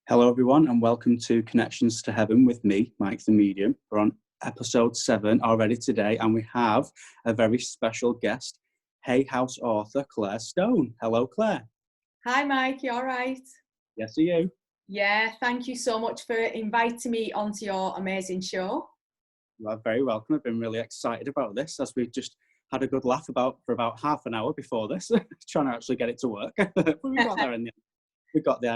Hello, everyone, and welcome to Connections to Heaven with me, Mike the Medium. We're on episode 7 already today, and we have a very special guest, Hough author Claire Stone. Hello, Claire. Hi, Mike. You all right? Yes, are you? Yeah, thank you so much for inviting me onto your amazing show. You are very welcome. I've been really excited about this, as we've just had a good laugh for about half an hour before this, trying to actually get it to work. But we got there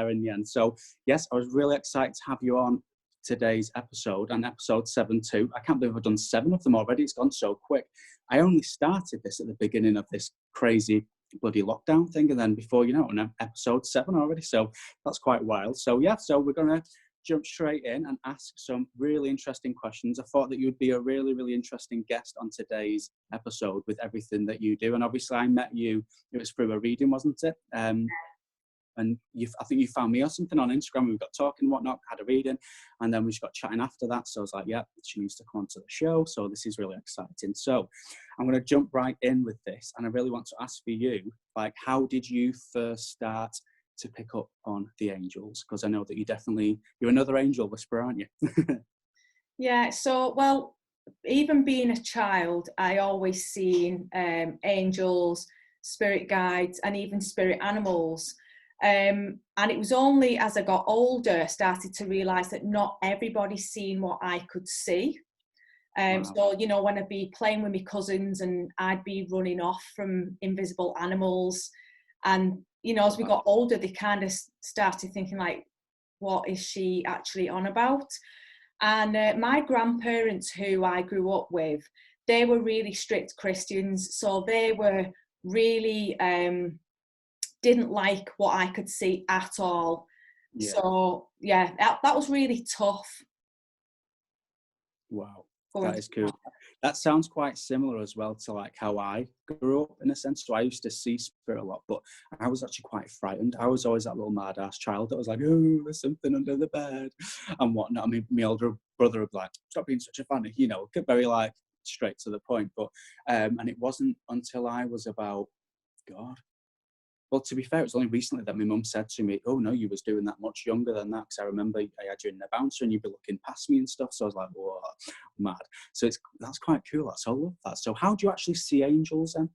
in the end. So yes, I was really excited to have you on today's episode, and episode 7 too. I can't believe I've done 7 of them already. It's gone so quick. I only started this at the beginning of this crazy bloody lockdown thing, and then before you know it, on episode 7 already. So that's quite wild. So yeah, so we're gonna jump straight in and ask some really interesting questions. I thought that you'd be a really, really interesting guest on today's episode with everything that you do. And obviously I met you, it was through a reading, wasn't it? And I think you found me or something on Instagram. We got talking and whatnot, had a reading, and then we just got chatting after that. So I was like, yeah, she needs to come onto the show. So this is really exciting. So I'm going to jump right in with this. And I really want to ask for you, like, how did you first start to pick up on the angels? Because I know that you're another angel whisperer, aren't you? Yeah, so, well, even being a child, I always seen angels, spirit guides, and even spirit animals. And it was only as I got older, I started to realise that not everybody's seen what I could see. Wow. So, you know, when I'd be playing with my cousins and I'd be running off from invisible animals. And, you know, as we got older, they kind of started thinking like, what is she actually on about? And my grandparents, who I grew up with, they were really strict Christians. So they were really, didn't like what I could see at all. Yeah. So, yeah, that was really tough. Wow, that is cool. That sounds quite similar as well to like how I grew up in a sense. So I used to see spirit a lot, but I was actually quite frightened. I was always that little mad ass child that was like, oh, there's something under the bed and whatnot. I mean, my older brother would be like, stop being such a fan, you know, get very like straight to the point. But and it wasn't until I was about, God, well, to be fair, it was only recently that my mum said to me, oh, no, you was doing that much younger than that. Because I remember I had you in the bouncer and you'd be looking past me and stuff. So I was like, whoa, mad. So that's quite cool. I love that. So how do you actually see angels then?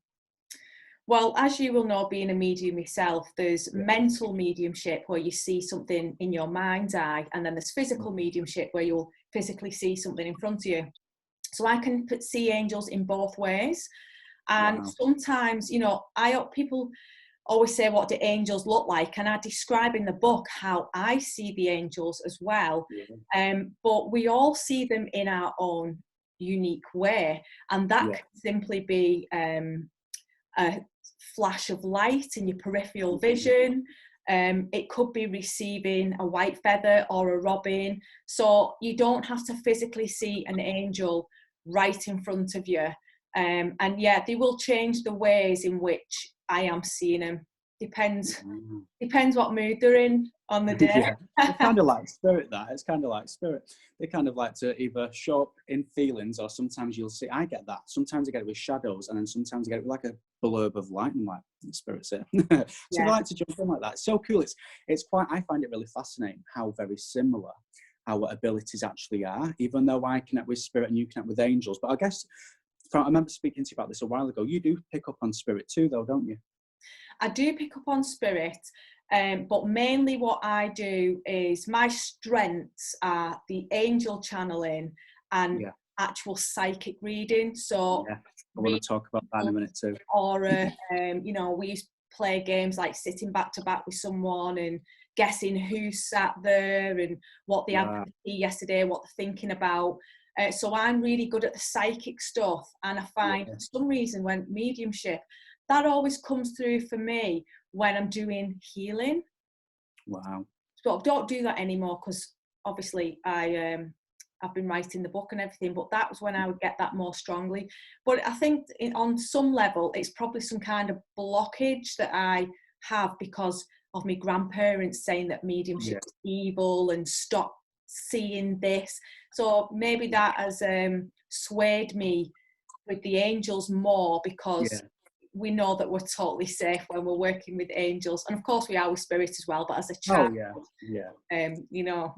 Well, as you will know, being a medium yourself, there's mental mediumship where you see something in your mind's eye, and then there's physical mediumship where you'll physically see something in front of you. So I can see angels in both ways. And sometimes, you know, people always say, what do angels look like? And I describe in the book how I see the angels as well. But we all see them in our own unique way. And that can simply be a flash of light in your peripheral vision. It could be receiving a white feather or a robin. So you don't have to physically see an angel right in front of you. And yeah, they will change the ways in which I am seeing them. Depends what mood they're in on the day. Yeah. It's kind of like spirit, that. It's kind of like spirit. They kind of like to either show up in feelings, or sometimes you'll see, I get that. Sometimes I get it with shadows, and then sometimes I get it with like a blurb of light, and like, spirit's here. So I like to jump in like that. It's so cool. I find it really fascinating how very similar our abilities actually are, even though I connect with spirit and you connect with angels. But I guess, I remember speaking to you about this a while ago, you do pick up on spirit too, though, don't you? I do pick up on spirit, but mainly what I do is my strengths are the angel channeling and actual psychic reading. So I want to talk about that in a minute too. Or, you know, we used to play games like sitting back to back with someone and guessing who sat there and what they had to see yesterday, what they're thinking about. So I'm really good at the psychic stuff, and I find for some reason when mediumship, that always comes through for me when I'm doing healing. Wow. So I don't do that anymore because obviously I've been writing the book and everything, but that was when I would get that more strongly. But I think on some level, it's probably some kind of blockage that I have because of my grandparents saying that mediumship is evil and stop seeing this. So maybe that has swayed me with the angels more because we know that we're totally safe when we're working with angels, and of course we are with spirit as well. But as a Oh child, yeah. you know,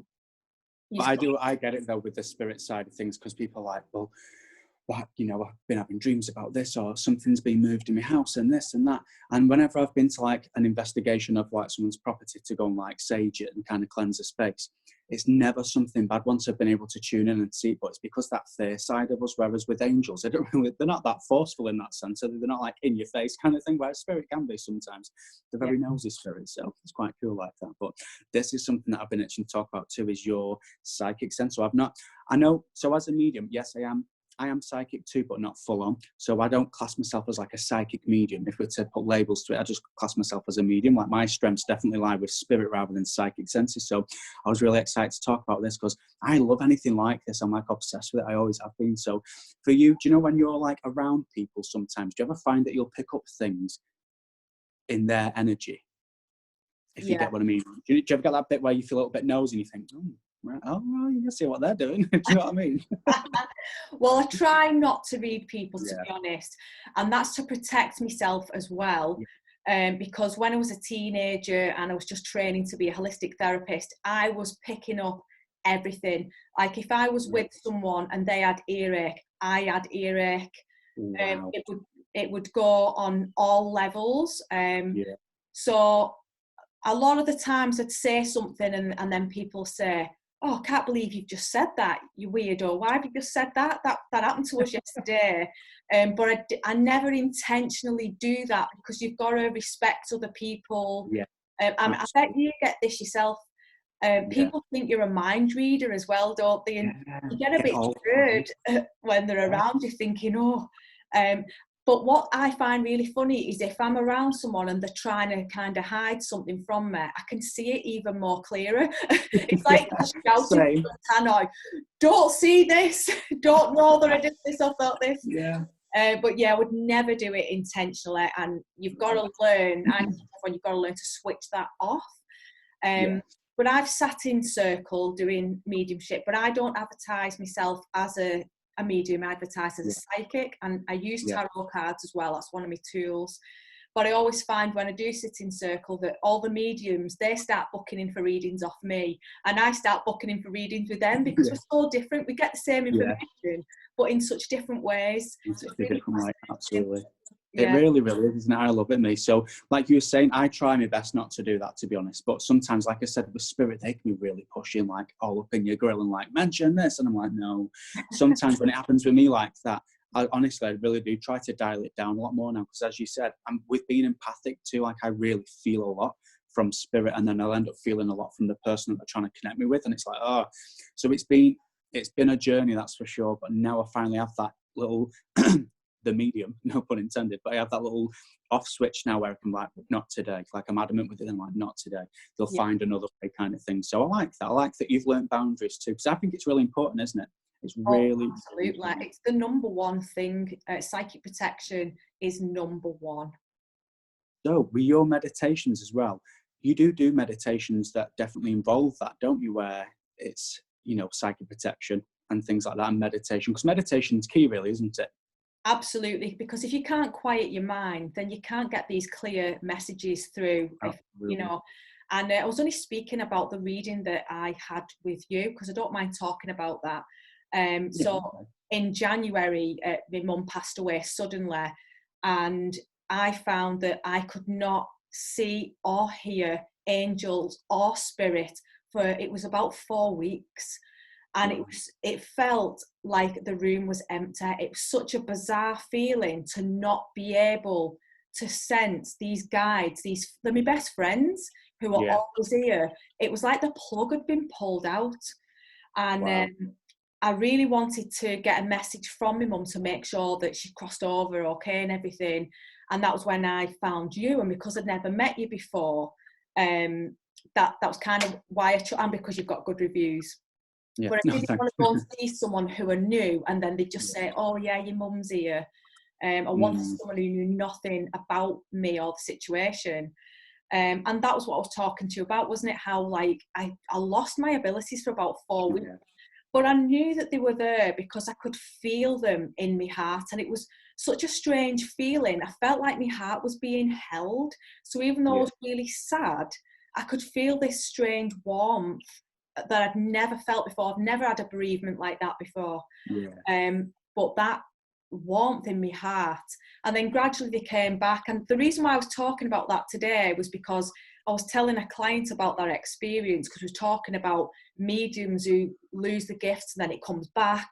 But I get it though with the spirit side of things, because people are like, well, what, you know, I've been having dreams about this, or something's been moved in my house and this and that. And whenever I've been to like an investigation of like someone's property to go and like sage it and kind of cleanse the space, it's never something bad once I've been able to tune in and see it. But it's because that fear side of us, whereas with angels, they're not that forceful in that sense. So they're not like in your face kind of thing, where a spirit can be sometimes. They're very nosy spirits, so it's quite cool like that. But this is something that I've been itching to talk about too, is your psychic sense. So I know, so as a medium, yes, I am psychic too, but not full on. So I don't class myself as like a psychic medium. If we're to put labels to it, I just class myself as a medium. Like my strengths definitely lie with spirit rather than psychic senses. So I was really excited to talk about this because I love anything like this. I'm like obsessed with it. I always have been. So for you, do you know when you're like around people sometimes, do you ever find that you'll pick up things in their energy? If you get what I mean. Do you ever get that bit where you feel a little bit nosy and you think, right, oh, well, you can see what they're doing. Do you know what I mean? Well, I try not to read people, to be honest, and that's to protect myself as well. Because when I was a teenager and I was just training to be a holistic therapist, I was picking up everything. Like if I was with someone and they had earache, I had earache. Wow. It would go on all levels. So a lot of the times I'd say something and then people say, oh, I can't believe you've just said that, you weirdo. Why have you just said that? That happened to us yesterday. But I never intentionally do that, because you've got to respect other people. I bet you get this yourself. People think you're a mind reader as well, don't they? And you get a bit scared when they're around you, thinking, oh. But what I find really funny is if I'm around someone and they're trying to kind of hide something from me, I can see it even more clearer. It's like shouting from the tannoy, don't see this, don't know that I did this or thought this. But I would never do it intentionally, and you've got to learn, you've got to learn to switch that off. But I've sat in circle doing mediumship, but I don't advertise myself as a medium. I advertise as a psychic, and I use tarot cards as well. That's one of my tools. But I always find when I do sit in circle that all the mediums, they start booking in for readings off me, and I start booking in for readings with them, because we're so different. We get the same information, but in such different ways. In such a different way, absolutely. It really, really is, isn't it? I love it, me. So, like you were saying, I try my best not to do that, to be honest. But sometimes, like I said, with spirit, they can be really pushing, like all up in your grill and like, mention this. And I'm like, no. Sometimes when it happens with me like that, I really do try to dial it down a lot more now. Because as you said, with being empathic too, like I really feel a lot from spirit, and then I'll end up feeling a lot from the person that they're trying to connect me with. And it's like, oh, so it's been a journey, that's for sure. But now I finally have that little the medium, no pun intended, but I have that little off switch now where I can like, not today. Like I'm adamant with it, and I'm like, not today. They'll find another way, kind of thing. So I like that. I like that you've learned boundaries too, because I think it's really important, isn't it? It's really absolutely. It's the number one thing. Psychic protection is number one. So with your meditations as well, you do meditations that definitely involve that, don't you? Where it's, you know, psychic protection and things like that, and meditation, because meditation's key, really, isn't it? Absolutely, because if you can't quiet your mind, then you can't get these clear messages through. You know, and I was only speaking about the reading that I had with you, because I don't mind talking about that. So in January, my mum passed away suddenly, and I found that I could not see or hear angels or spirit for, it was about 4 weeks. And it felt like the room was empty. It was such a bizarre feeling to not be able to sense these guides, they're my best friends who are always here. It was like the plug had been pulled out. And I really wanted to get a message from my mum to make sure that she crossed over okay and everything. And that was when I found you. And because I'd never met you before, that was kind of why and because you've got good reviews. But I didn't want to go and see someone who are new and then they just say, oh yeah, your mum's here. I wanted someone who knew nothing about me or the situation. And that was what I was talking to you about, wasn't it? How like I lost my abilities for about 4 weeks. But I knew that they were there because I could feel them in my heart. And it was such a strange feeling. I felt like my heart was being held. So even though I was really sad, I could feel this strange warmth that I'd never felt before. I've never had a bereavement like that before. But that warmth in my heart, and then gradually they came back. And the reason why I was talking about that today was because I was telling a client about that experience, because we're talking about mediums who lose the gifts and then it comes back.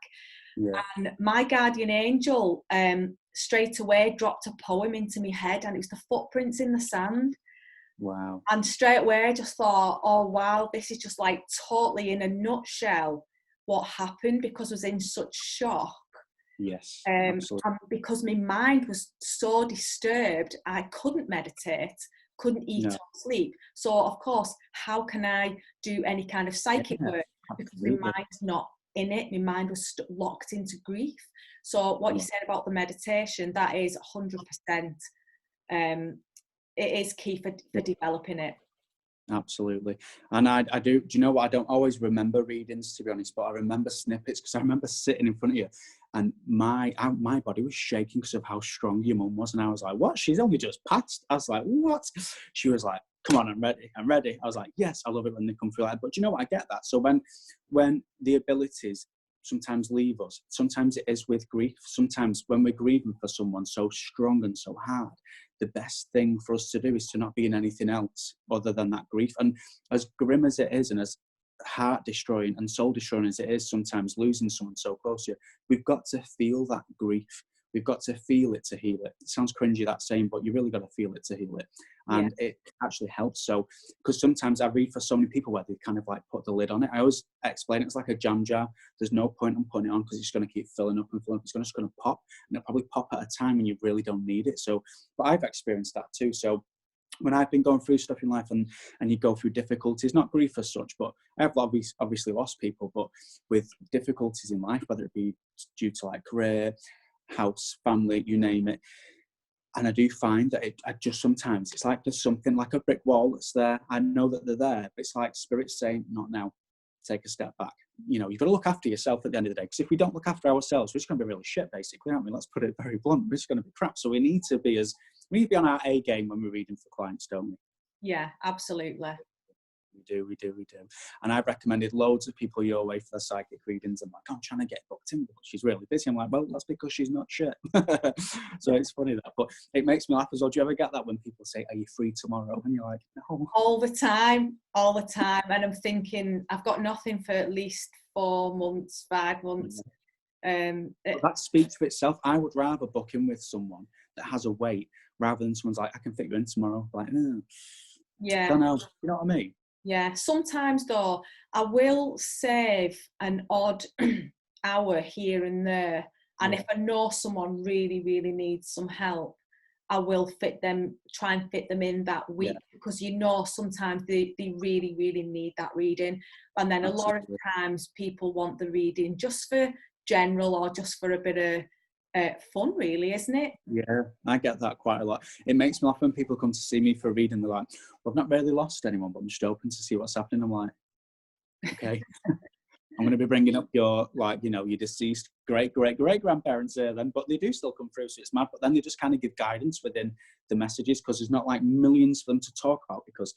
And my guardian angel straight away dropped a poem into my head, and it was The Footprints in the Sand. Wow. And straight away I just thought, oh wow, this is just like totally in a nutshell what happened, because I was in such shock. Yes, And absolutely. because my mind was so disturbed, I couldn't meditate, couldn't eat or sleep. So of course, how can I do any kind of psychic work? Because my mind's not in it. My mind was locked into grief. So what you said about the meditation, that is 100%. It is key for developing it. Absolutely. And I do you know what, I don't always remember readings, to be honest, but I remember snippets, because I remember sitting in front of you and my body was shaking because of how strong your mum was, and I was like, what, she's only just passed? I was like, what? She was like, come on, I'm ready. I was like, yes, I love it when they come through like that. But you know what, I get that. So when the abilities sometimes leave us, sometimes it is with grief, sometimes when we're grieving for someone so strong and so hard, the best thing for us to do is to not be in anything else other than that grief. And as grim as it is, and as heart destroying and soul destroying as it is, sometimes losing someone so close to you, we've got to feel that grief. We've got to feel it to heal it. It sounds cringy, that saying, but you really got to feel it to heal it. And it actually helps. So, because sometimes I read for so many people where they kind of like put the lid on it. I always explain it's like a jam jar. There's no point in putting it on, because it's going to keep filling up and filling up. It's just going to pop, and it'll probably pop at a time when you really don't need it. So, but I've experienced that too. So when I've been going through stuff in life, and you go through difficulties, not grief as such, but I've obviously lost people, but with difficulties in life, whether it be due to like career, house, family, you name it. And I do find that I just sometimes, it's like there's something like a brick wall that's there. I know that they're there, but it's like spirits saying, not now, take a step back. You know, you've got to look after yourself at the end of the day, because if we don't look after ourselves, we're just going to be really shit, basically, aren't we? Let's put it very blunt. We're just going to be crap. So we need to be on our A game when we're reading for clients, don't we? Yeah, absolutely. We do. And I've recommended loads of people your way for their psychic readings. I'm like, I'm trying to get booked in, but she's really busy. I'm like, well, that's because she's not shit. So it's funny that, but it makes me laugh as well. Do you ever get that when people say, are you free tomorrow? And you're like, no. All the time. And I'm thinking, I've got nothing for at least 4 months, 5 months. That speaks for itself. I would rather book in with someone that has a wait, rather than someone's like, I can fit you in tomorrow. Like, yeah, don't know. You know what I mean? Yeah, sometimes though, I will save an odd hour here and there. And if I know someone really, really needs some help, I will try and fit them in that week, because you know sometimes they really, really need that reading. And then a lot of times people want the reading just for general, or just for a bit of fun, really, isn't it? Yeah, I get that quite a lot. It makes me laugh when people come to see me for a reading. They're like, well, I've not really lost anyone, but I'm just open to see what's happening. I'm like, okay. I'm going to be bringing up your, like, you know, your deceased great grandparents here then, but they do still come through, so it's mad. But then they just kind of give guidance within the messages, because there's not like millions for them to talk about, because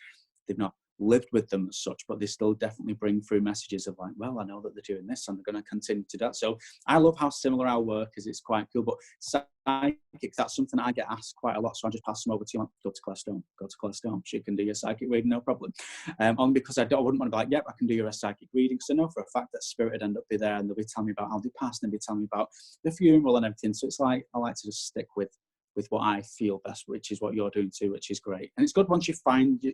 they've not lived with them as such, but they still definitely bring through messages of like, well, I know that they're doing this and they're going to continue to do that. So I love how similar our work is. It's quite cool. But psychic, that's something I get asked quite a lot, so I just pass them over to you. Like, go to Claire Stone, she can do your psychic reading, no problem. Only because I wouldn't want to be like, yep, I can do your psychic reading, because I know for a fact that spirit would end up be there, and they'll be telling me about how they passed, and they'll be telling me about the funeral and everything. So it's like, I like to just stick with what I feel best, which is what you're doing too, which is great. And it's good once you found your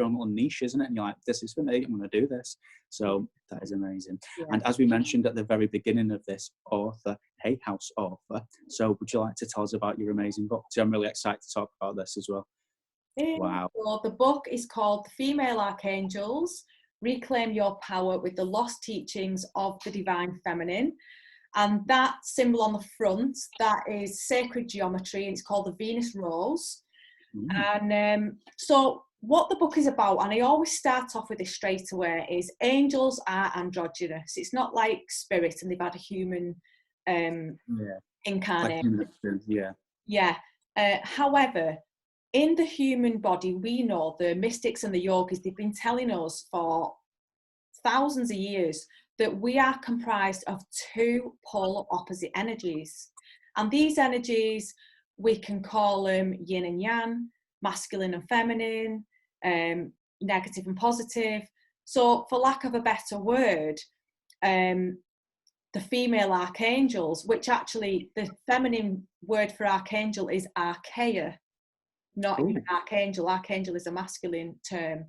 own little niche, isn't it? And you're like, this is for me, I'm going to do this. So that is amazing. Yeah. And as we mentioned at the very beginning of this, author, Hay House author. So would you like to tell us about your amazing book? So I'm really excited to talk about this as well. Wow. So the book is called The Female Archangels, Reclaim Your Power with the Lost Teachings of the Divine Feminine. And that symbol on the front, that is sacred geometry, and it's called the Venus Rose. And so what the book is about, and I always start off with this straight away, is angels are androgynous. It's not like spirit and they've had a human Yeah. Like incarnate. human experience. Yeah. Yeah. However, in the human body, we know the mystics and the yogis, they've been telling us for thousands of years that we are comprised of two polar opposite energies. And these energies, we can call them yin and yang, masculine and feminine, negative and positive. So, for lack of a better word, the female archangels, which actually the feminine word for archangel is archaea, not even archangel. Archangel is a masculine term.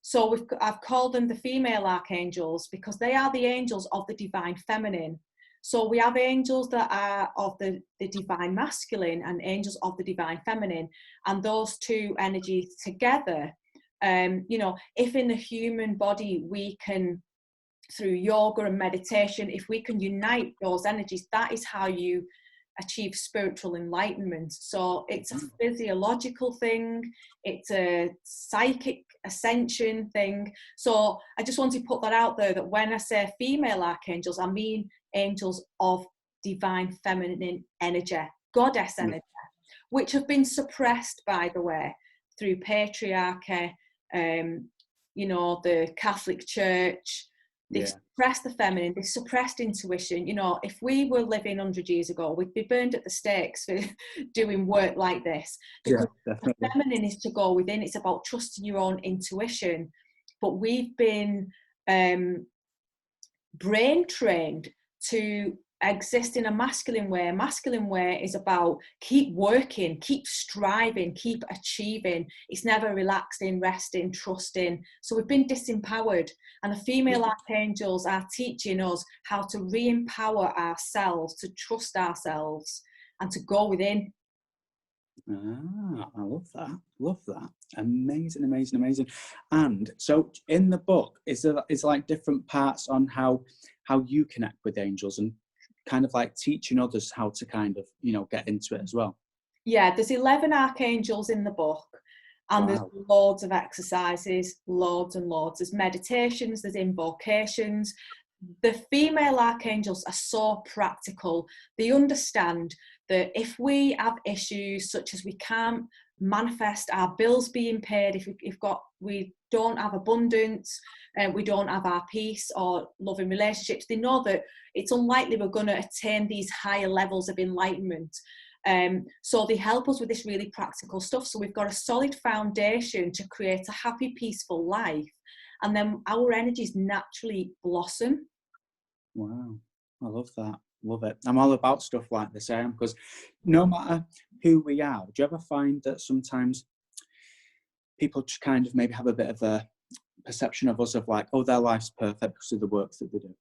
So I've called them the female archangels because they are the angels of the divine feminine. So we have angels that are of the divine masculine and angels of the divine feminine. And those two energies together, you know, if in the human body we can, through yoga and meditation, if we can unite those energies, that is how you achieve spiritual enlightenment. So it's a physiological thing, it's a psychic ascension thing. So I just want to put that out there, that when I say female archangels, I mean angels of divine feminine energy, goddess energy, which have been suppressed, by the way, through patriarchy, you know, the Catholic Church. They've suppressed the feminine, they've suppressed intuition. You know, if we were living 100 years ago, we'd be burned at the stakes for doing work like this. Because the feminine is to go within, it's about trusting your own intuition. But we've been brain trained to exist in a masculine way. A masculine way is about keep working, keep striving, keep achieving. It's never relaxing, resting, trusting. So we've been disempowered, and the female archangels are teaching us how to re-empower ourselves, to trust ourselves and to go within. Ah, I love that. Love that. Amazing, amazing, amazing. And so in the book, is like different parts on how you connect with angels and kind of like teaching others how to kind of, you know, get into it as well? Yeah, there's 11 archangels in the book, and there's loads of exercises, loads and loads. There's meditations, there's invocations. The female archangels are so practical. They understand that if we have issues such as we can't manifest our bills being paid, if we don't have abundance, and we don't have our peace or loving relationships, they know that it's unlikely we're going to attain these higher levels of enlightenment. So they help us with this really practical stuff. So we've got a solid foundation to create a happy, peaceful life, and then our energies naturally blossom. Wow, I love that. Love it. I'm all about stuff like this, because no matter who we are, do you ever find that sometimes people just kind of maybe have a bit of a perception of us of like, oh, their life's perfect because of the work that they do?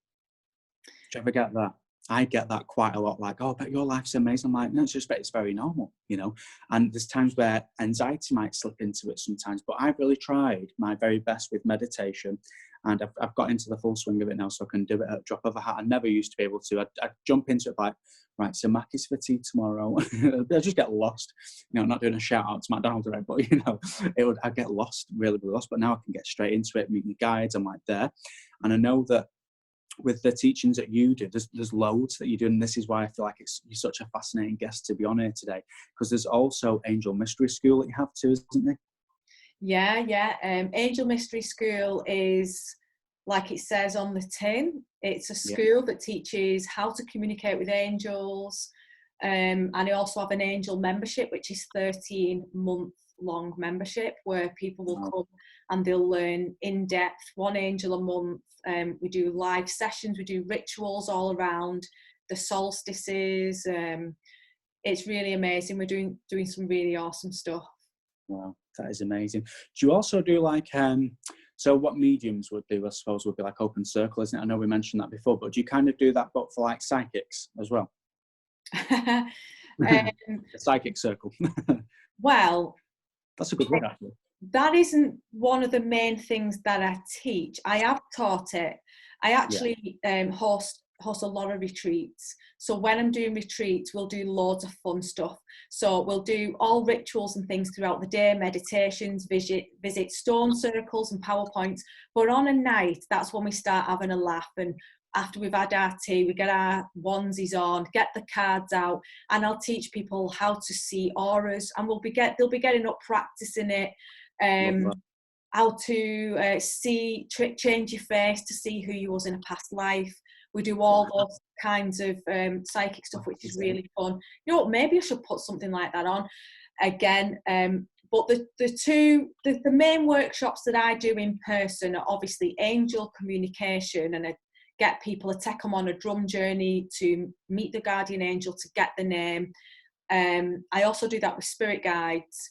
Do you ever get that? I get that quite a lot, like, oh, but your life's amazing. I'm like, no, it's very normal, you know. And there's times where anxiety might slip into it sometimes, but I've really tried my very best with meditation, and I've got into the full swing of it now, so I can do it at a drop of a hat. I never used to be able to. I'd jump into it like, right, so Mackie's for tea tomorrow. I just get lost, you know, not doing a shout out to McDonald's, right? But you know, I get lost, really, really lost. But now I can get straight into it, meet the guides. I'm like there, and I know that with the teachings that you do, there's loads that you do, and this is why I feel like you're such a fascinating guest to be on here today, because there's also Angel Mystery School that you have too, isn't there? Yeah. Angel Mystery School is, like it says on the tin, it's a school that teaches how to communicate with angels, and I also have an angel membership, which is 13-month long membership, where people will come and they'll learn in depth, one angel a month. We do live sessions, we do rituals all around the solstices. It's really amazing. We're doing some really awesome stuff. Wow, that is amazing. Do you also do like so what mediums would do, I suppose, would be like open circle, isn't it? I know we mentioned that before, but do you kind of do that but for like psychics as well? A psychic circle. Well, that's a good word, actually. That isn't one of the main things that I teach. I have taught it. I actually host a lot of retreats. So when I'm doing retreats, we'll do loads of fun stuff. So we'll do all rituals and things throughout the day, meditations, visit stone circles and PowerPoints. But on a night, that's when we start having a laugh and after we've had our tea, we get our onesies on, get the cards out, and I'll teach people how to see auras, and they'll be getting up practicing it. How to change your face to see who you was in a past life. We do all those kinds of psychic stuff, which is really fun. You know what, maybe I should put something like that on again. But the main workshops that I do in person are obviously angel communication, and I take them on a drum journey to meet the guardian angel, to get the name. I also do that with spirit guides.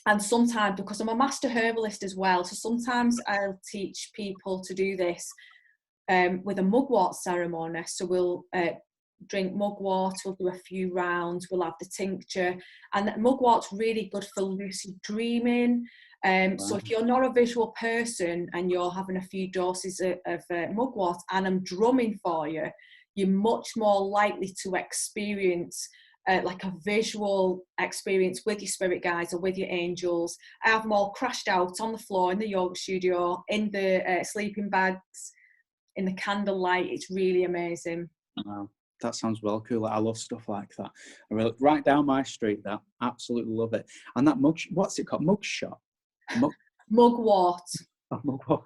And sometimes, because I'm a master herbalist as well, so sometimes I'll teach people to do this with a mugwort ceremony. So we'll drink mugwort, we'll do a few rounds, we'll have the tincture. And mugwort's really good for lucid dreaming. So if you're not a visual person and you're having a few doses of mugwort and I'm drumming for you, you're much more likely to experience like a visual experience with your spirit guides or with your angels. I have them all crashed out on the floor in the yoga studio, in the sleeping bags, in the candlelight. It's really amazing. Wow, that sounds well cool. I love stuff like that. I really, right down my street, that. Absolutely love it. And that what's it called? Mugshot? Mugwort. Oh, mugwort.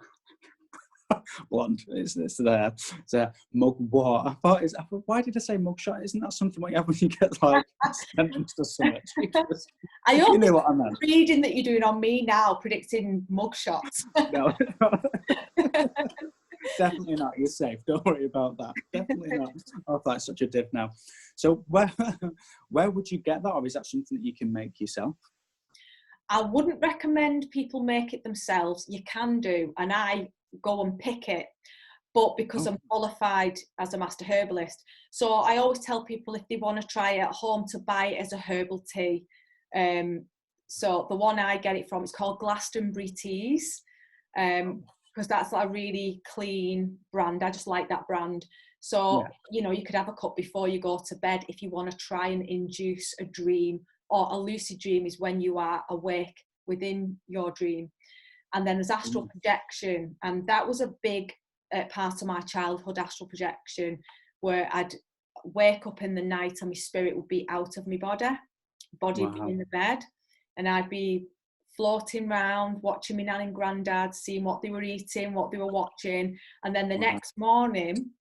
Blonde. It's there. It's a mugwort. I thought, why did I say mugshot? Isn't that something what you have when you get like sentenced or something? I you know what I meant. Reading that you're doing on me now, predicting mugshots. No. Definitely not. You're safe. Don't worry about that. Definitely not. Oh, that's such a div now. So where would you get that, or is that something that you can make yourself? I wouldn't recommend people make it themselves. You can do, and I go and pick it, but because I'm qualified as a master herbalist, so I always tell people if they want to try it at home to buy it as a herbal tea. So the one I get it from, it's called Glastonbury Teas, because that's a really clean brand. I just like that brand. So you know, you could have a cup before you go to bed if you want to try and induce a dream, or a lucid dream is when you are awake within your dream. And then there's astral projection, and that was a big part of my childhood, astral projection, where I'd wake up in the night and my spirit would be out of my body would be in the bed, and I'd be floating around, watching my nan and granddad, seeing what they were eating, what they were watching, and then the next morning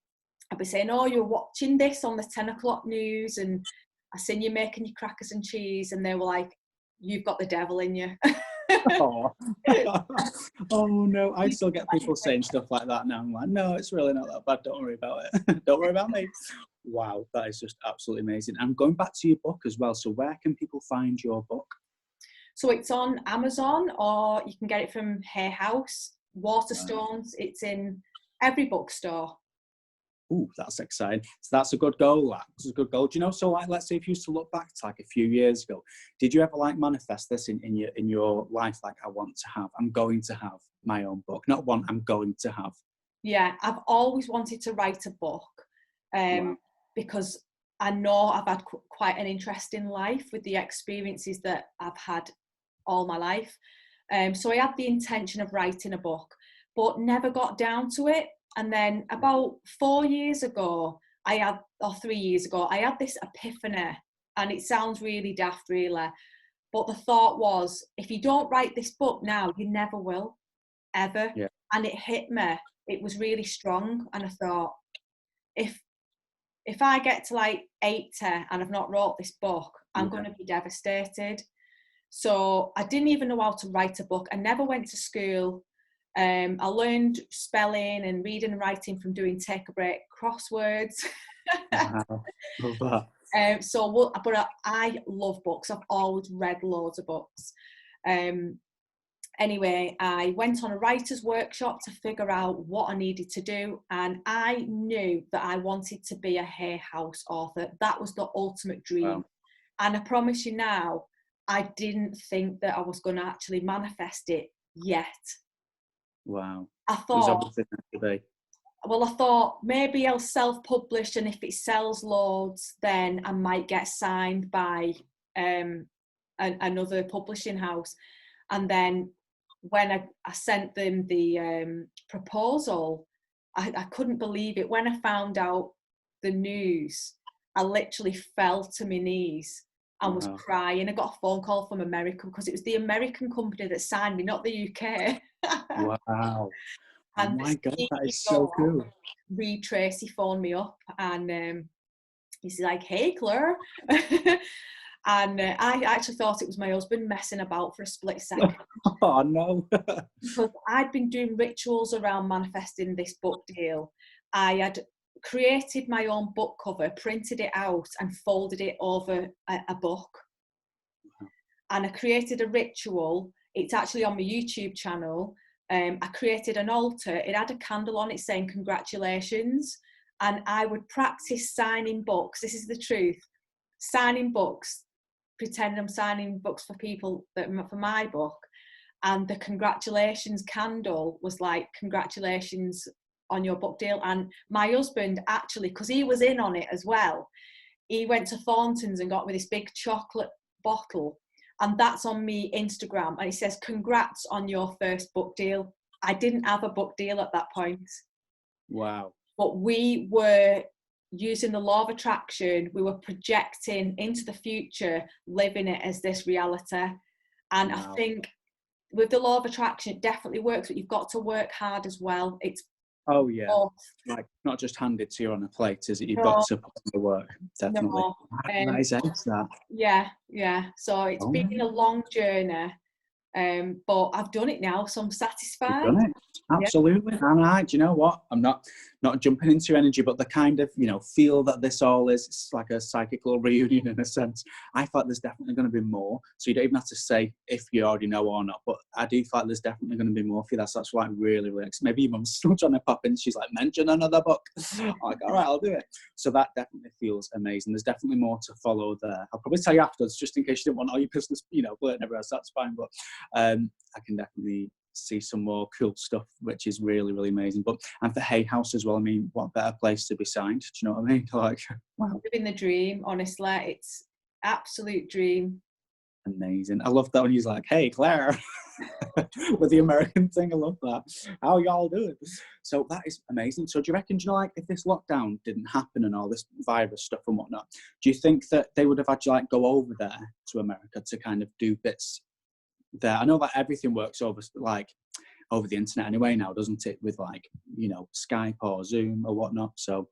I'd be saying, oh, you're watching this on the 10 o'clock news, and I seen you making your crackers and cheese, and they were like, you've got the devil in you. Oh. Oh no, I still get people saying stuff like that now. I'm like, no, it's really not that bad. Don't worry about it. Don't worry about me. Wow, that is just absolutely amazing. I'm going back to your book as well. So where can people find your book? So it's on Amazon, or you can get it from Hough, Waterstones. It's in every bookstore. Ooh, that's exciting. So that's a good goal. That's a good goal. Do you know, so like, let's say if you used to look back to like a few years ago, did you ever like manifest this in your life? Like, I'm going to have my own book. Not one, I'm going to have. Yeah, I've always wanted to write a book because I know I've had quite an interesting life with the experiences that I've had all my life. So I had the intention of writing a book, but never got down to it. And then about 4 years ago, or 3 years ago, I had this epiphany, and it sounds really daft, really. But the thought was, if you don't write this book now, you never will, ever. Yeah. And it hit me. It was really strong. And I thought, if I get to like 80 and I've not wrote this book, I'm going to be devastated. So I didn't even know how to write a book. I never went to school. I learned spelling and reading and writing from doing Take a Break crosswords. Wow. Love that. But I love books. I've always read loads of books. Anyway, I went on a writer's workshop to figure out what I needed to do, and I knew that I wanted to be a Hough author. That was the ultimate dream. Wow. And I promise you now, I didn't think that I was going to actually manifest it yet. Wow. I thought maybe I'll self-publish, and if it sells loads, then I might get signed by another publishing house. And then when I sent them the proposal, I couldn't believe it. When I found out the news, I literally fell to my knees and was crying. I got a phone call from America because it was the American company that signed me, not the UK. Wow. Oh And my God, the that is so CEO, cool. Reed Tracy, phoned me up, and he's like, "Hey, Claire." And I actually thought it was my husband messing about for a split second. Oh no. Because I'd been doing rituals around manifesting this book deal. I had created my own book cover, printed it out and folded it over a book. And I created a ritual. It's actually on my YouTube channel. I created an altar. It had a candle on it saying congratulations. And I would practice signing books. This is the truth. Signing books, pretending I'm signing books for people for my book. And the congratulations candle was like, congratulations on your book deal. And my husband actually, because he was in on it as well, he went to Thornton's and got me this big chocolate bottle. And that's on me Instagram. And it says, congrats on your first book deal. I didn't have a book deal at that point. Wow. But we were using the law of attraction. We were projecting into the future, living it as this reality. And I think with the law of attraction, it definitely works, but you've got to work hard as well. It's like not just handed to you on a plate, is it? You've got to put in the work. Definitely. That is that. Yeah. So it's been a long journey, but I've done it now, so I'm satisfied. You've done it. Absolutely. Yeah. And do you know what? I'm not jumping into your energy, but the kind of, feel that this all is, it's like a psychical reunion in a sense. I thought there's definitely going to be more. So you don't even have to say if you already know or not, but I do feel like there's definitely going to be more for you. That's why I'm really, really excited. Maybe your mum's still trying to pop in. She's like, mention another book. I'm like, all right, I'll do it. So that definitely feels amazing. There's definitely more to follow there. I'll probably tell you afterwards, just in case you didn't want all your business, blurting everywhere else, that's fine. But I can definitely see some more cool stuff, which is really, really amazing. And for Hay House as well, I mean, what better place to be signed? Do you know what I mean? Like, wow. Living the dream, honestly. It's absolute dream. Amazing. I love that when he's like, hey, Claire, with the American thing. I love that. How y'all doing? So that is amazing. So do you reckon, like, if this lockdown didn't happen and all this virus stuff and whatnot, do you think that they would have had to, like, go over there to America to kind of do bits there? I know that everything works over the internet anyway now, doesn't it, with like Skype or Zoom or whatnot. So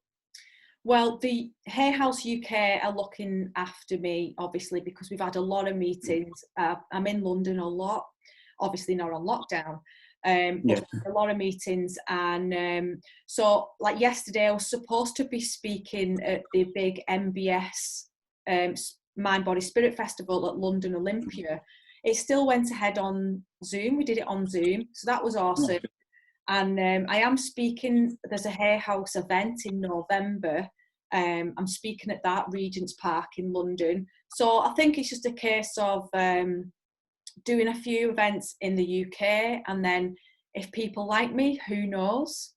well, the Hay House UK are looking after me, obviously, because we've had a lot of meetings. I'm in London a lot, obviously not on lockdown, but a lot of meetings. And so like yesterday I was supposed to be speaking at the big MBS Mind Body Spirit Festival at London Olympia. It still went ahead on Zoom. We did it on Zoom. So that was awesome. And I am speaking, there's a Hay House event in November. I'm speaking at that, Regent's Park in London. So I think it's just a case of doing a few events in the UK. And then if people like me, who knows?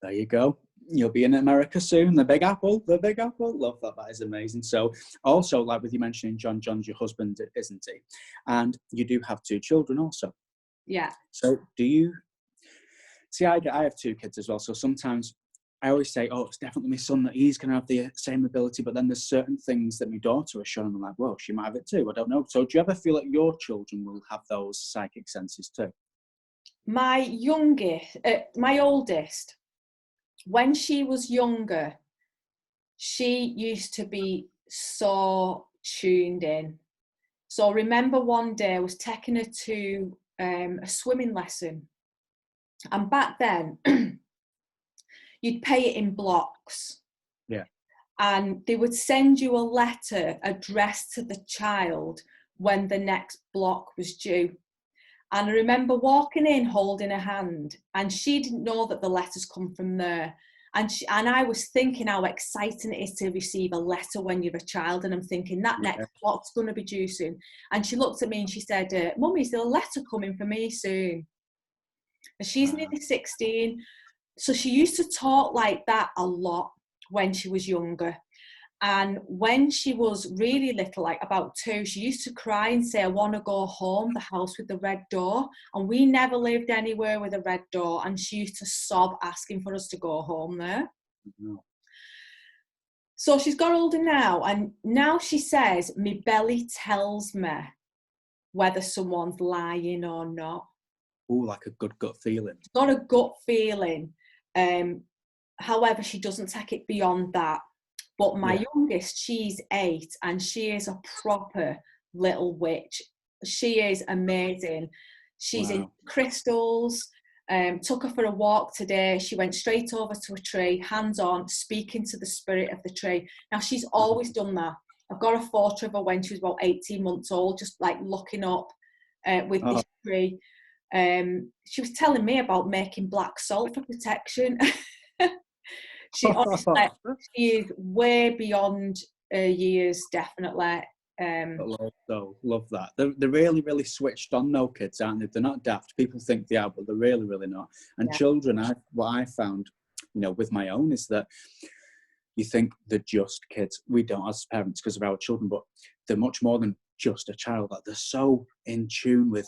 There you go. You'll be in America soon. The Big Apple. Love that. That is amazing. So also, like with you mentioning John's your husband, isn't he? And you do have 2 children also. Yeah. So do you see, I have 2 kids as well. So sometimes I always say, oh, it's definitely my son that he's going to have the same ability. But then there's certain things that my daughter has shown. I'm like, well, she might have it too. I don't know. So do you ever feel like your children will have those psychic senses too? My oldest, when she was younger, she used to be so tuned in. So I remember one day I was taking her to a swimming lesson. And back then, you'd pay it in blocks. Yeah. And they would send you a letter addressed to the child when the next block was due. And I remember walking in, holding her hand, and she didn't know that the letters come from there. And I was thinking how exciting it is to receive a letter when you're a child. And I'm thinking that next block's going to be due soon. And she looked at me and she said, Mummy, is there a letter coming for me soon? And she's nearly 16. So she used to talk like that a lot when she was younger. And when she was really little, like about 2, she used to cry and say, I want to go home, the house with the red door. And we never lived anywhere with a red door. And she used to sob asking for us to go home there. No. So she's got older now. And now she says, my belly tells me whether someone's lying or not. Oh, like a good gut feeling. She's got a gut feeling. However, she doesn't take it beyond that. But my youngest, she's 8, and she is a proper little witch. She is amazing. She's in crystals. Took her for a walk today. She went straight over to a tree, hands on, speaking to the spirit of the tree. Now, she's always done that. I've got a photo of her when she was about 18 months old, just like looking up with this tree. She was telling me about making black salt for protection. She honestly, she is way beyond her years, definitely. Love that. They're really, really switched on, though, kids, aren't they? They're not daft. People think they are, but they're really, really not. And children, what I found, with my own is that you think they're just kids. We don't as parents because of our children, but they're much more than just a child. That they're so in tune with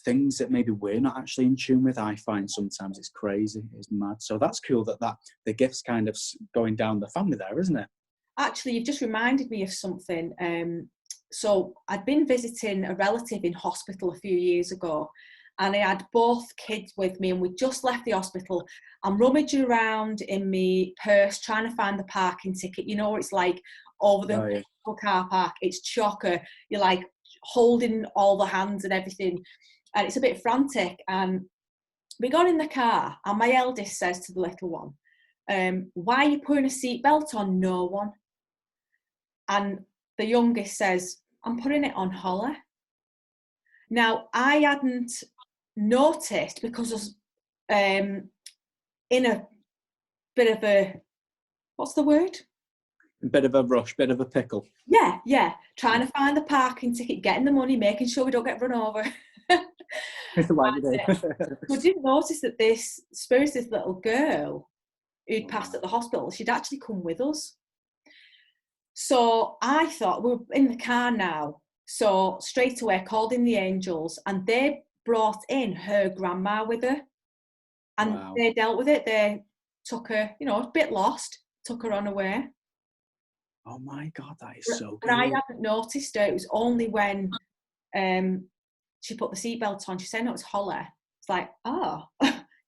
things that maybe we're not actually in tune with. I find sometimes it's crazy, it's mad. So that's cool that the gift's kind of going down the family there, isn't it? Actually, you've just reminded me of something. So I'd been visiting a relative in hospital a few years ago, and I had both kids with me, and we just left the hospital. I'm rummaging around in my purse trying to find the parking ticket. It's like over the car park, it's chocker. You're like holding all the hands and everything, and it's a bit frantic. And we got in the car, and my eldest says to the little one, why are you putting a seatbelt on? No one. And the youngest says, I'm putting it on Holly. Now, I hadn't noticed because I was in a bit of a, what's the word? A bit of a rush, bit of a pickle. Yeah. Trying to find the parking ticket, getting the money, making sure we don't get run over. Like you do. We didn't notice that this little girl who'd passed at the hospital, she'd actually come with us. So I thought, we're in the car now. So straight away called in the Angels, and they brought in her grandma with her. And they dealt with it. They took her, a bit lost, took her on away. Oh my God, that is so good. But I hadn't noticed her. It was only when she put the seatbelt on, she said, no, it's Holly. It's like, oh,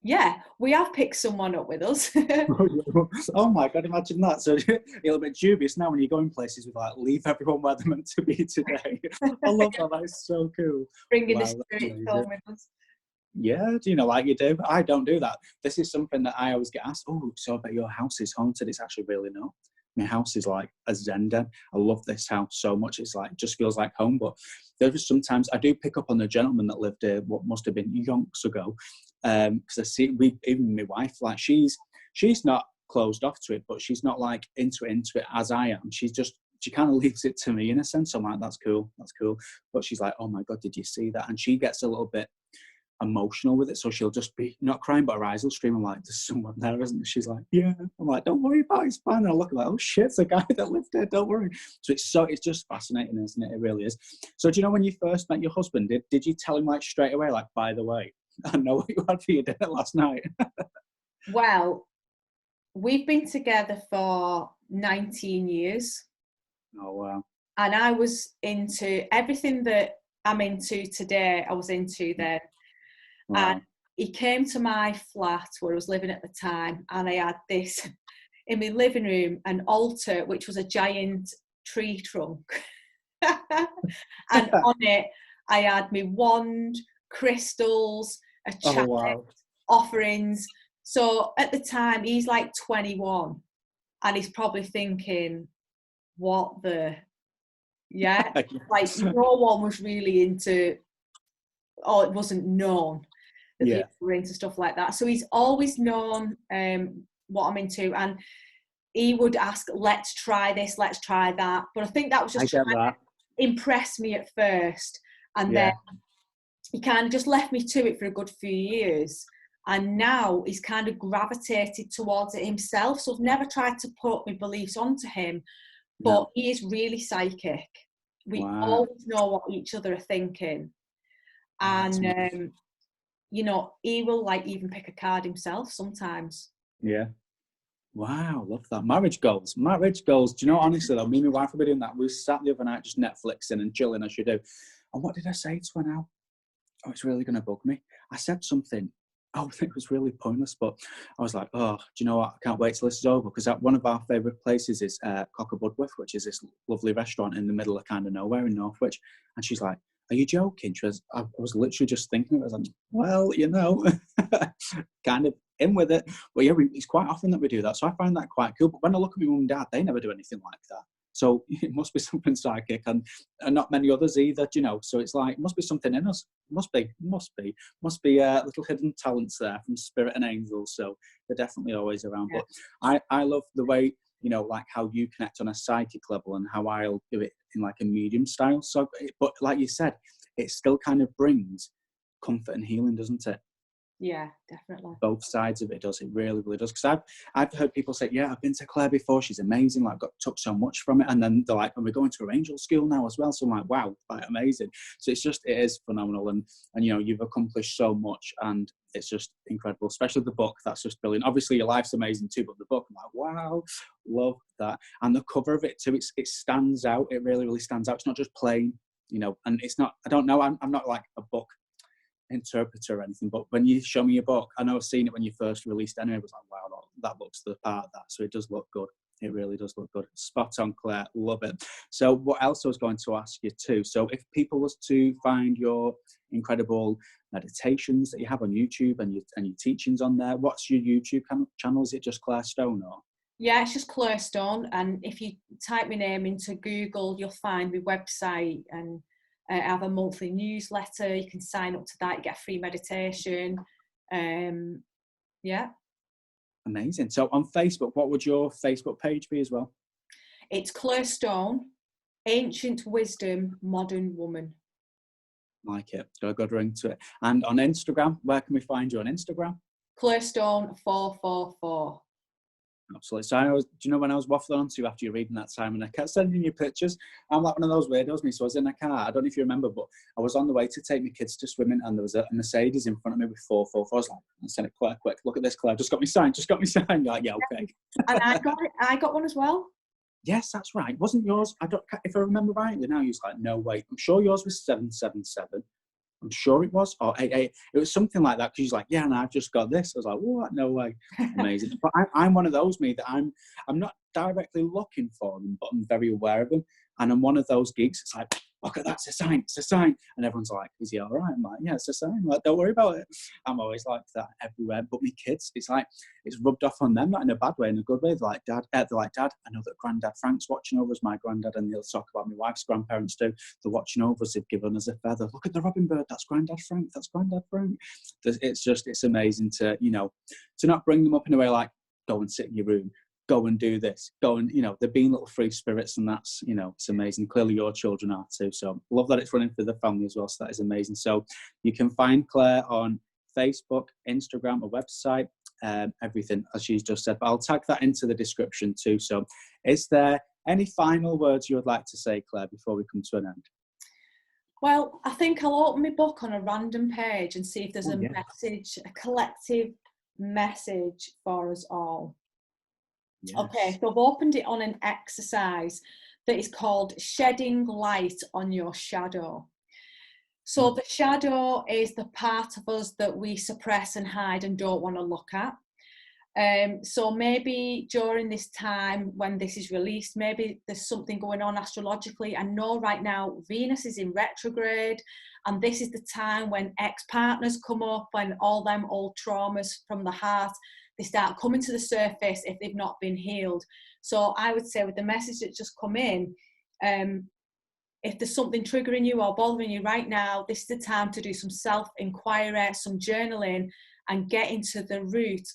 yeah, we have picked someone up with us. Oh my God, imagine that. So you're a little bit dubious now when you're going places with like, leave everyone where they're meant to be today. I love that. That is so cool. Bringing the spirit home with us. Yeah, do you know like you do? I don't do that. This is something that I always get asked, oh, so I bet your house is haunted. It's actually really not. My house is like a zen den. I love this house so much. It's like, just feels like home. But there's sometimes I do pick up on the gentleman that lived here, what must have been yonks ago. Because I see, even my wife, like she's not closed off to it, but she's not like into it as I am. She kind of leaves it to me in a sense. I'm like, that's cool. But she's like, oh my God, did you see that? And she gets a little bit emotional with it, so she'll just be not crying, but her eyes will stream. I'm like, there's someone there, isn't there? She's like, yeah. I'm like, don't worry about it, it's fine. And I look like, oh shit, it's a guy that lived there, don't worry. So it's just fascinating, isn't it? It really is. So do you know when you first met your husband, did you tell him like straight away, like, by the way, I know what you had for your dinner last night? Well, we've been together for 19 years. Oh wow. And I was into everything that I'm into today, I was into then. Wow. And he came to my flat where I was living at the time, and I had this in my living room, an altar which was a giant tree trunk. And on it I had my wand, crystals, a chalice, offerings. So at the time he's like 21, and he's probably thinking, what the like no one was really into, or it wasn't known that people were into stuff like that. So he's always known what I'm into, and he would ask, let's try this, let's try that. But I think that was just trying to impress me at first, and then he kind of just left me to it for a good few years. And now he's kind of gravitated towards it himself. So I've never tried to put my beliefs onto him, but he is really psychic. We Wow. always know what each other are thinking. And, you know, he will like even pick a card himself sometimes. Yeah. Wow, love that. Marriage goals. Marriage goals. Do you know, honestly, though, me and my wife were doing that. We sat the other night just Netflixing and chilling as you do. And what did I say to her now? Oh, it's really going to bug me. I said something. Oh, I think it was really pointless, but I was like, oh, do you know what? I can't wait till this is over, because one of our favourite places is Cock a Budworth, which is this lovely restaurant in the middle of kind of nowhere in Northwich. And she's like, are you joking? I was literally just thinking, I was like, well, you know, kind of in with it. But yeah, it's quite often that we do that. So I find that quite cool. But when I look at my mum and dad, they never do anything like that. So it must be something psychic, and not many others either, you know. So it's like, must be something in us. Must be little hidden talents there from spirit and angels. So they're definitely always around. Yeah. But I love the way, you know, like how you connect on a psychic level and how I'll do it in like a medium style. So, but like you said, it still kind of brings comfort and healing, doesn't it? Yeah, definitely. Both sides of it does. It really, really does. Because I've heard people say, yeah, I've been to Claire before. She's amazing. Like, took so much from it. And then they're like, and we're going to Archangel school now as well. So I'm like, wow, quite amazing. So it is phenomenal. And you know, you've accomplished so much, and it's just incredible, especially the book. That's just brilliant. Obviously your life's amazing too, but the book, I'm like, wow, love that. And the cover of it too, it stands out. It really, really stands out. It's not just plain, you know, and it's not, I don't know, I'm not like a book interpreter or anything, but when you show me your book, I know I've seen it when you first released anyway, it was like, wow, that looks the part of that. So it does look good. It really does look good. Spot on, Claire. Love it. So what else I was going to ask you too, so if people was to find your incredible meditations that you have on YouTube and your teachings on there, what's your YouTube channel? Is it just Claire Stone, or? Yeah, it's just Claire Stone, and if you type my name into Google, you'll find my website, and I have a monthly newsletter. You can sign up to that. You get a free meditation. Yeah. Amazing. So on Facebook, what would your Facebook page be as well? It's Claire Stone, Ancient Wisdom, Modern Woman. Like it. Got a good ring to it. And on Instagram, where can we find you on Instagram? Claire Stone 444. Absolutely. So do you know when I was waffling on to you after you reading that, Simon, I kept sending you pictures. I'm like one of those weirdos, me. So I was in a car. I don't know if you remember, but I was on the way to take my kids to swimming, and there was a Mercedes in front of me with 444. I was like, I sent it Claire, quick. Look at this, Claire. Just got me signed. You're like, yeah, okay. And I got one as well. Yes, that's right. Wasn't yours? If I remember rightly now, you was like, no, wait. I'm sure yours was 777. I'm sure it was, or 88. It was something like that, because she's like, yeah, and I've just got this. I was like, what? No way. Amazing. But I'm one of those, me, that I'm not directly looking for them, but I'm very aware of them. And I'm one of those geeks. It's like, look at that, it's a sign. And everyone's like, is he all right? I'm like, yeah, it's a sign. Like, don't worry about it. I'm always like that everywhere. But my kids, it's like, it's rubbed off on them, not in a bad way, in a good way. They're like, Dad, I know that Grandad Frank's watching over us, my granddad, and they'll talk about my wife's grandparents too. They're watching over us, they've given us a feather. Look at the robin bird, that's Grandad Frank. It's amazing to, you know, to not bring them up in a way like, go and sit in your room, go and do this, go and, you know, they're being little free spirits, and that's, you know, it's amazing. Clearly your children are too. So love that it's running through the family as well. So that is amazing. So you can find Claire on Facebook, Instagram, a website, everything, as she's just said. But I'll tag that into the description too. So is there any final words you would like to say, Claire, before we come to an end? Well, I think I'll open my book on a random page and see if there's message, a collective message for us all. Yes. Okay, so I've opened it on an exercise that is called Shedding Light on Your Shadow. So the shadow is the part of us that we suppress and hide and don't want to look at. So maybe during this time when this is released, maybe there's something going on astrologically. I know right now Venus is in retrograde, and this is the time when ex-partners come up and all them old traumas from the heart, they start coming to the surface if they've not been healed. So I would say with the message that's just come in, if there's something triggering you or bothering you right now, this is the time to do some self-inquiry, some journaling, and get into the root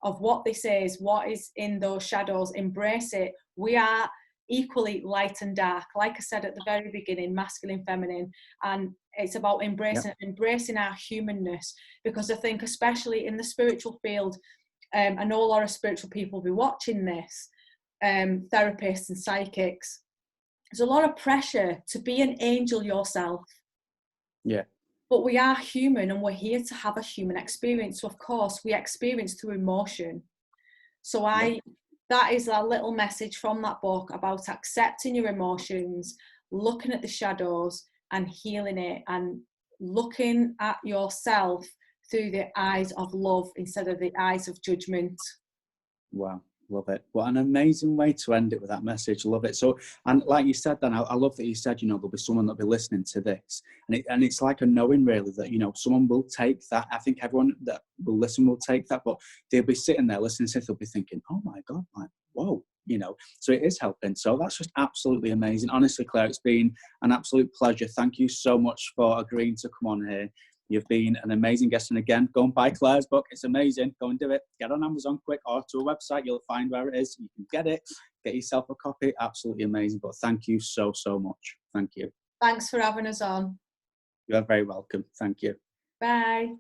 of what this is, what is in those shadows. Embrace it. We are equally light and dark. Like I said at the very beginning, masculine, feminine, and it's about embracing our humanness, because I think especially in the spiritual field, I know a lot of spiritual people will be watching this. therapists and psychics, there's a lot of pressure to be an angel yourself. Yeah. But we are human and we're here to have a human experience. So of course we experience through emotion. So that is a little message from that book about accepting your emotions, looking at the shadows and healing it, and looking at yourself through the eyes of love instead of the eyes of judgment. Wow, love it. What an amazing way to end it with that message. Love it. So, and like you said, then I love that you said, there'll be someone that'll be listening to this, and it's like a knowing really that someone will take that. I think everyone that will listen will take that, but they'll be sitting there listening to it, they'll be thinking, oh my God, like whoa, So it is helping. So that's just absolutely amazing. Honestly, Claire, it's been an absolute pleasure. Thank you so much for agreeing to come on here. You've been an amazing guest. And again, go and buy Claire's book. It's amazing. Go and do it. Get on Amazon quick or to a website. You'll find where it is. You can get it. Get yourself a copy. Absolutely amazing. But thank you so, so much. Thank you. Thanks for having us on. You're very welcome. Thank you. Bye.